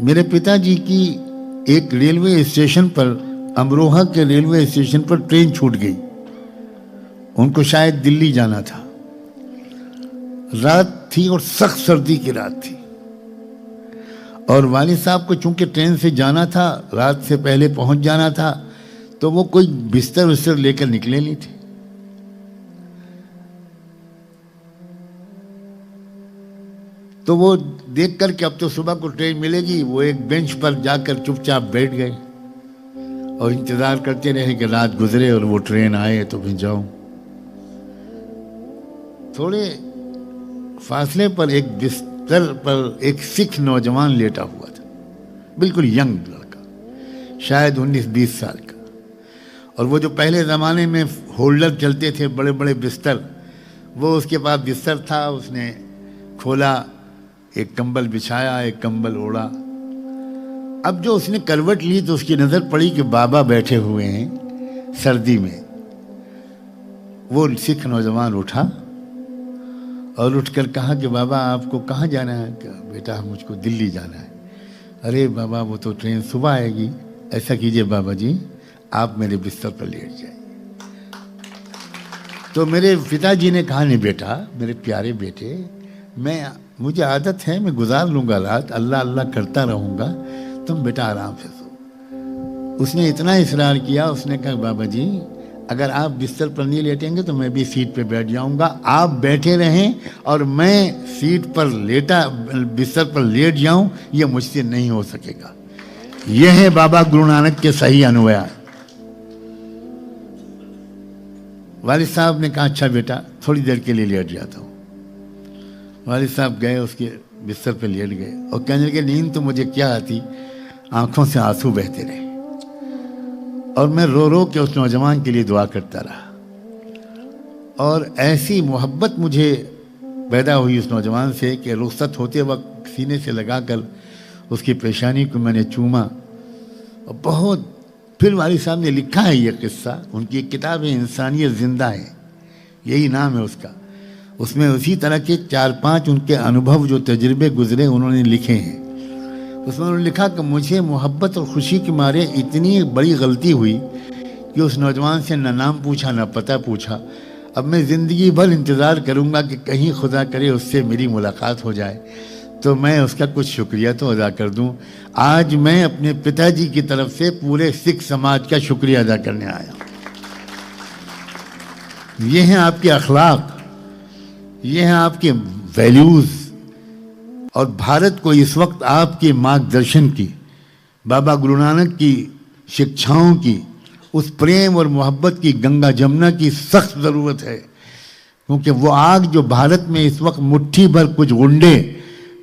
मेरे पिताजी की एक रेलवे स्टेशन पर, अमरोहा के रेलवे स्टेशन पर ट्रेन छूट गई। उनको शायद दिल्ली जाना था। रात थी और सख्त सर्दी की रात थी, और वालिद साहब को चूंकि ट्रेन से जाना था, रात से पहले पहुंच जाना था, तो वो कोई बिस्तर विस्तर लेकर निकले नहीं थे। तो वो देख कर कि अब तो सुबह को ट्रेन मिलेगी, वो एक बेंच पर जाकर चुपचाप बैठ गए और इंतजार करते रहे कि रात गुजरे और वो ट्रेन आए तो फिर जाऊं। थोड़े फासले पर एक बिस्तर पर एक सिख नौजवान लेटा हुआ था, बिल्कुल यंग लड़का, शायद 19-20 साल का। और वो जो पहले ज़माने में होल्डर चलते थे, बड़े बड़े बिस्तर, वो उसके पास बिस्तर था। उसने खोला, एक कंबल बिछाया, एक कंबल ओढ़ा। अब जो उसने करवट ली तो उसकी नज़र पड़ी कि बाबा बैठे हुए हैं सर्दी में। वो सिख नौजवान उठा और उठकर कहा कि बाबा आपको कहाँ जाना है? बेटा मुझको दिल्ली जाना है। अरे बाबा वो तो ट्रेन सुबह आएगी। ऐसा कीजिए बाबा जी, आप मेरे बिस्तर पर लेट जाइए। तो मेरे पिताजी ने कहा, नहीं बेटा, मेरे प्यारे बेटे, मुझे आदत है, मैं गुजार लूँगा रात, अल्लाह अल्लाह करता रहूँगा, तुम बेटा आराम से सो। उसने इतना इसरार किया, उसने कहा बाबा जी अगर आप बिस्तर पर नहीं लेटेंगे तो मैं भी सीट पे बैठ जाऊँगा, आप बैठे रहें और मैं सीट पर बिस्तर पर लेट जाऊँ, ये मुझसे नहीं हो सकेगा। यह है बाबा गुरु नानक के सही अनुयायी। वालिद साहब ने कहा, अच्छा बेटा थोड़ी देर के लिए लेट जाता हूँ। वालिद साहब गए, उसके बिस्तर पे लेट गए और कहने लगे, नींद तो मुझे क्या आती, आंखों से आंसू बहते रहे और मैं रो रो के उस नौजवान के लिए दुआ करता रहा। और ऐसी मोहब्बत मुझे पैदा हुई उस नौजवान से कि रुखसत होते वक्त सीने से लगाकर उसकी पेशानी को मैंने चूमा। और बहुत फिर वालिद साहब ने लिखा है ये किस्सा, उनकी एक किताब है इंसानियत जिंदा है, यही नाम है उसका। उसमें उसी तरह के 4-5 उनके अनुभव जो तजुर्बे गुजरे उन्होंने लिखे हैं। उसमें उन्होंने लिखा कि मुझे मोहब्बत और खुशी के मारे इतनी बड़ी गलती हुई कि उस नौजवान से न नाम पूछा न पता पूछा। अब मैं ज़िंदगी भर इंतज़ार करूँगा कि कहीं खुदा करे उससे मेरी मुलाकात हो जाए तो मैं उसका कुछ शुक्रिया तो अदा कर दूँ। आज मैं अपने पिताजी की तरफ से पूरे सिख समाज का शुक्रिया अदा करने आया। ये हैं आपके अखलाक, ये हैं आपके वैल्यूज़। और भारत को इस वक्त आपके मार्गदर्शन की, बाबा गुरु नानक की शिक्षाओं की, उस प्रेम और मोहब्बत की गंगा जमुना की सख्त ज़रूरत है। क्योंकि वो आग जो भारत में इस वक्त मुट्ठी भर कुछ गुंडे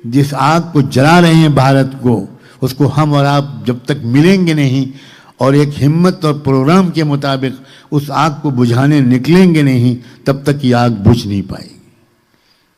जिस आग को जला रहे हैं भारत को, उसको हम और आप जब तक मिलेंगे नहीं और एक हिम्मत और प्रोग्राम के मुताबिक उस आग को बुझाने निकलेंगे नहीं, तब तक ये आग बुझ नहीं पाएगी।